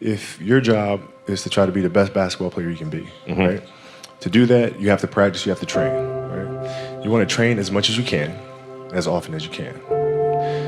if your job is to try to be the best basketball player you can be, right? To do that, you have to practice, you have to train, right? You want to train as much as you can, as often as you can.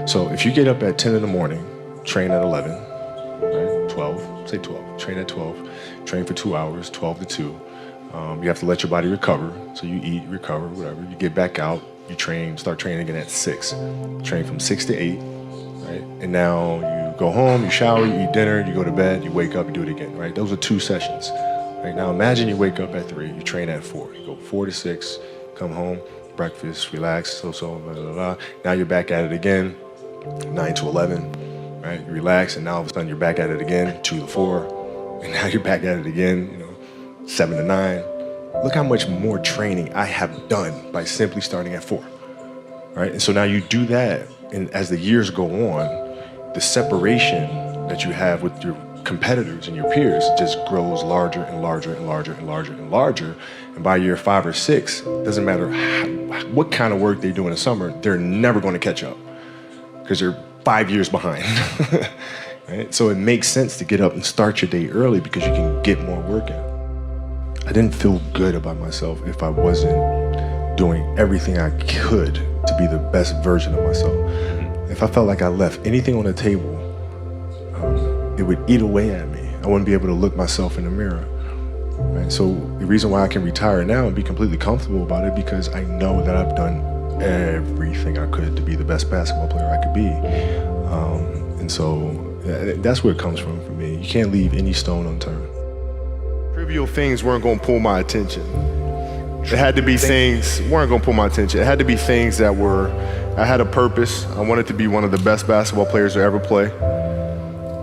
So if you get up at 10 in the morning, train at 11, right? 12, say 12, train at 12, train for 2 hours, 12 to 2. You have to let your body recover. So you eat, recover, whatever. You get back out, you train, start training again at 6. Train from 6 to 8, right? And now you go home, you shower, you eat dinner, you go to bed, you wake up, you do it again, right? Those are 2 sessions. Right? Now imagine you wake up at 3, you train at 4. You go 4 to 6, come home, breakfast, relax, blah, blah, blah. Now you're back at it again, 9 to 11, right? You relax, and now all of a sudden you're back at it again, 2 to 4, and now you're back at it again, 7 to 9. Look how much more training I have done by simply starting at 4, right? And so now you do that, and as the years go on, the separation that you have with your competitors and your peers just grows larger and larger and larger and larger and larger. And by year 5 or 6, doesn't matter what kind of work they do in the summer, they're never going to catch up because they're 5 years behind. Right? So it makes sense to get up and start your day early because you can get more work in. I didn't feel good about myself if I wasn't doing everything I could to be the best version of myself. If I felt like I left anything on the table, it would eat away at me. I wouldn't be able to look myself in the mirror. Right? So the reason why I can retire now and be completely comfortable about it because I know that I've done everything I could to be the best basketball player I could be. And so that's where it comes from for me. You can't leave any stone unturned. Trivial things weren't going to pull my attention. It had to be things weren't going to pull my attention. It had to be things that I had a purpose. I wanted to be one of the best basketball players to ever play.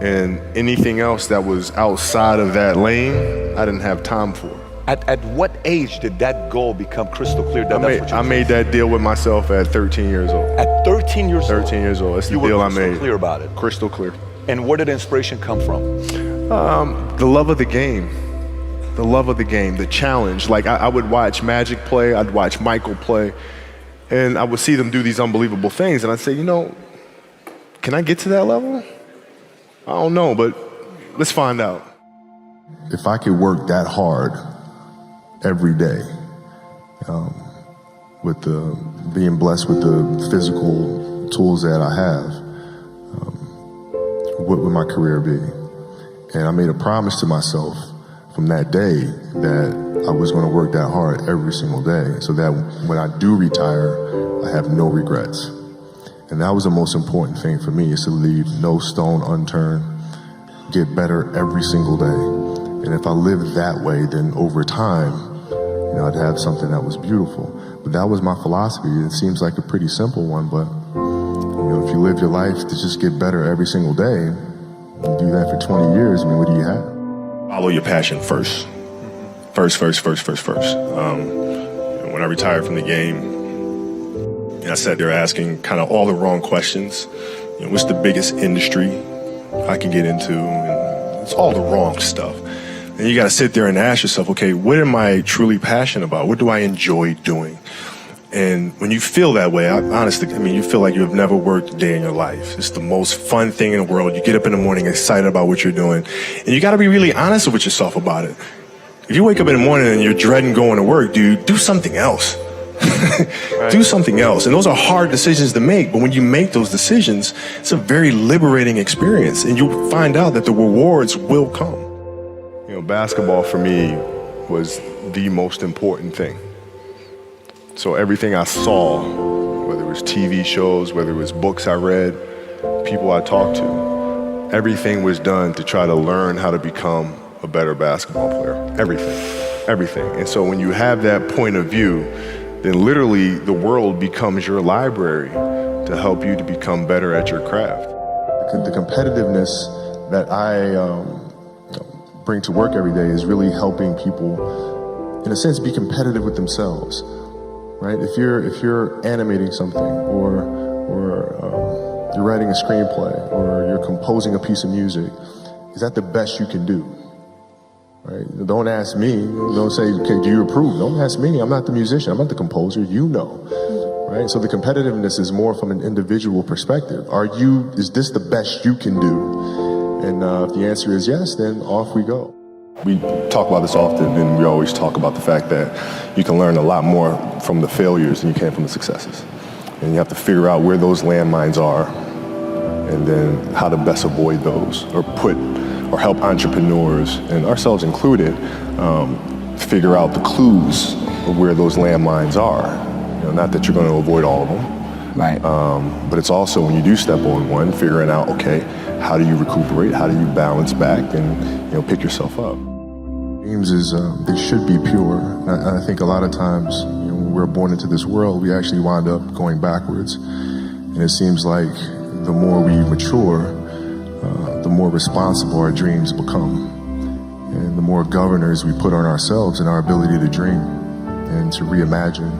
And anything else that was outside of that lane, I didn't have time for. At what age did that goal become crystal clear? I made that deal with myself at 13 years old. At 13 years old? 13 years old. That's the deal I made. You were crystal clear about it? Crystal clear. And where did inspiration come from? The love of the game. The love of the game, the challenge. Like I would watch Magic play, I'd watch Michael play, and I would see them do these unbelievable things, and I'd say, can I get to that level? I don't know, but let's find out. If I could work that hard every day, with being blessed with the physical tools that I have, what would my career be? And I made a promise to myself from that day that I was going to work that hard every single day so that when I do retire, I have no regrets. And that was the most important thing for me, is to leave no stone unturned, get better every single day. And if I lived that way, then over time, I'd have something that was beautiful. But that was my philosophy. It seems like a pretty simple one, but if you live your life to just get better every single day, you do that for 20 years, what do you have? Follow your passion first. First. When I retired from the game, I sat there asking kind of all the wrong questions. What's the biggest industry I can get into? And it's all the wrong stuff. And you got to sit there and ask yourself, okay, what am I truly passionate about? What do I enjoy doing? And when you feel that way, honestly, you feel like you've never worked a day in your life. It's the most fun thing in the world. You get up in the morning excited about what you're doing. And you got to be really honest with yourself about it. If you wake up in the morning and you're dreading going to work, dude, do something else. Right. Do something else. And those are hard decisions to make. But when you make those decisions, it's a very liberating experience. And you'll find out that the rewards will come. Basketball for me was the most important thing. So everything I saw, whether it was TV shows, whether it was books I read, people I talked to, everything was done to try to learn how to become a better basketball player. Everything. And so when you have that point of view, then literally the world becomes your library to help you to become better at your craft. The competitiveness that I bring to work every day is really helping people, in a sense, be competitive with themselves. Right? If you're animating something, or you're writing a screenplay, or you're composing a piece of music, is that the best you can do? Right? Don't ask me. Don't say, okay, do you approve? Don't ask me. I'm not the musician. I'm not the composer. You know. Right? So the competitiveness is more from an individual perspective. Is this the best you can do? And if the answer is yes, then off we go. We talk about this often, and we always talk about the fact that you can learn a lot more from the failures than you can from the successes. And you have to figure out where those landmines are, and then how to best avoid those, or help entrepreneurs, and ourselves included, figure out the clues of where those landmines are. You know, not that you're going to avoid all of them, right? But it's also, when you do step on one, figuring out, okay, how do you recuperate? How do you balance back and pick yourself up? Dreams they should be pure. I think a lot of times, when we're born into this world, we actually wind up going backwards. And it seems like the more we mature, the more responsible our dreams become. And the more governors we put on ourselves and our ability to dream and to reimagine.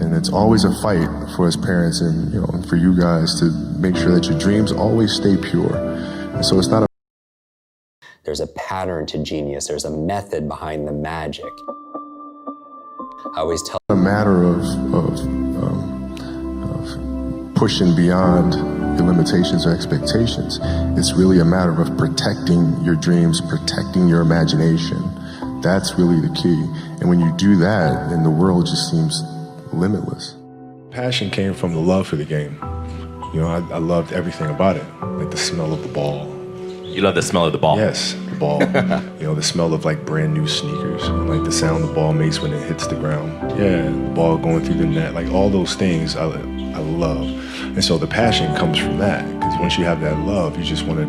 And it's always a fight for us parents and for you guys to make sure that your dreams always stay pure. And so it's not a There's a pattern to genius. There's a method behind the magic. I always tell a matter of pushing beyond your limitations or expectations. It's really a matter of protecting your dreams, protecting your imagination. That's really the key. And when you do that, then the world just seems limitless. Passion came from the love for the game. I loved everything about it, like the smell of the ball. You love the smell of the ball? Yes, the ball. The smell of like brand new sneakers, like the sound the ball makes when it hits the ground. Yeah, the ball going through the net, like all those things I love. And so the passion comes from that, because once you have that love, you just want to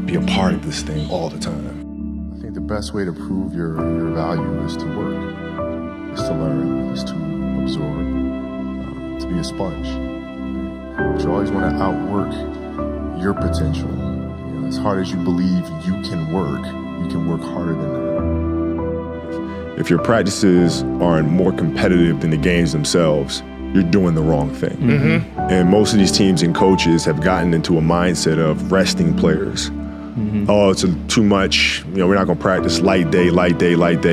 be a part of this thing all the time. I think the best way to prove your value is to work, is to learn, is to absorb, to be a sponge. But you always want to outwork your potential. As hard as you believe you can work harder than that. If your practices aren't more competitive than the games themselves, you're doing the wrong thing. Mm-hmm. And most of these teams and coaches have gotten into a mindset of resting players. Mm-hmm. Oh, it's too much. We're not going to practice light day.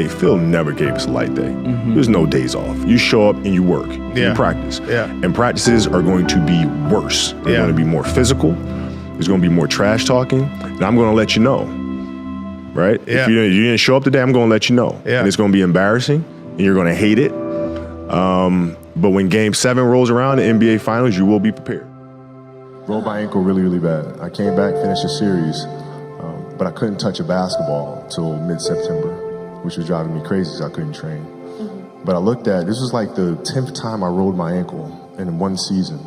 Phil never gave us a light day. Mm-hmm. There's no days off. You show up and you work. You practice. Yeah. And practices are going to be worse. They're going to be more physical. There's going to be more trash talking, and I'm going to let you know, right? Yeah. If you didn't show up today, I'm going to let you know. Yeah. And it's going to be embarrassing, and you're going to hate it. But when Game 7 rolls around, the NBA Finals, you will be prepared. Rolled my ankle really, really bad. I came back, finished the series, but I couldn't touch a basketball until mid-September, which was driving me crazy because I couldn't train. Mm-hmm. But I looked at, this was like the 10th time I rolled my ankle in one season.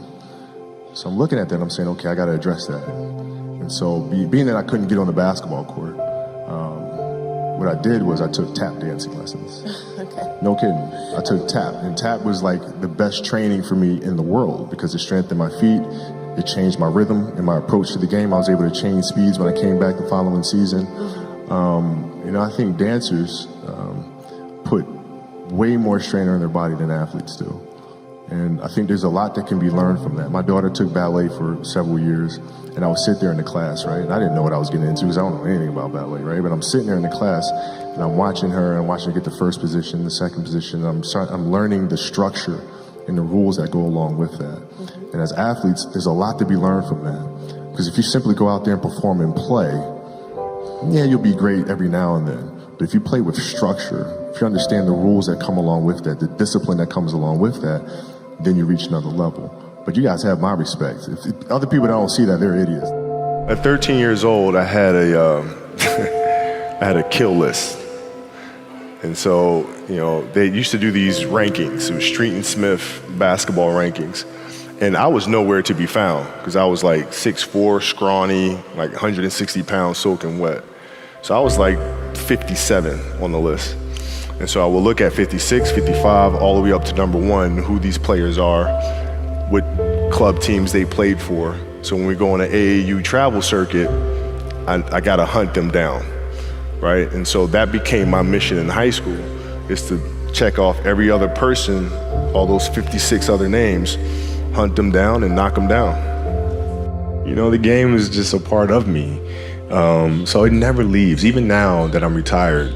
So I'm looking at that and I'm saying, okay, I got to address that. And so being that I couldn't get on the basketball court, what I did was I took tap dancing lessons. Okay. No kidding. I took tap, and tap was like the best training for me in the world because it strengthened my feet, it changed my rhythm and my approach to the game. I was able to change speeds when I came back the following season. I think dancers put way more strain on their body than athletes do. And I think there's a lot that can be learned from that. My daughter took ballet for several years, and I would sit there in the class, right? And I didn't know what I was getting into because I don't know anything about ballet, right? But I'm sitting there in the class, and I'm watching her, and I'm watching her get the first position, the second position. I'm learning the structure and the rules that go along with that. Mm-hmm. And as athletes, there's a lot to be learned from that. Because if you simply go out there and perform and play, yeah, you'll be great every now and then. But if you play with structure, if you understand the rules that come along with that, the discipline that comes along with that, then you reach another level. But you guys have my respect. If other people don't see that, they're idiots. At 13 years old, I had a kill list. And so, they used to do these rankings. It was Street and Smith basketball rankings. And I was nowhere to be found because I was like 6'4", scrawny, like 160 pounds soaking wet. So I was like 57 on the list. And so I will look at 56, 55, all the way up to number 1, who these players are, what club teams they played for. So when we go on an AAU travel circuit, I got to hunt them down, right? And so that became my mission in high school, is to check off every other person, all those 56 other names, hunt them down and knock them down. The game is just a part of me. So it never leaves. Even now that I'm retired,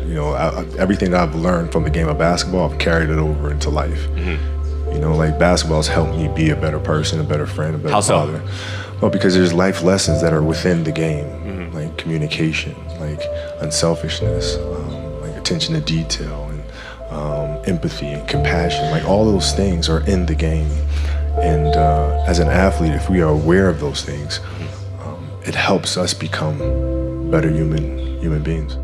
everything that I've learned from the game of basketball, I've carried it over into life. Mm-hmm. Like basketball's helped me be a better person, a better friend, a better father. Well, because there's life lessons that are within the game. Mm-hmm. Like communication, like unselfishness, like attention to detail, and empathy and compassion. Like all those things are in the game. And as an athlete, if we are aware of those things, it helps us become better human beings.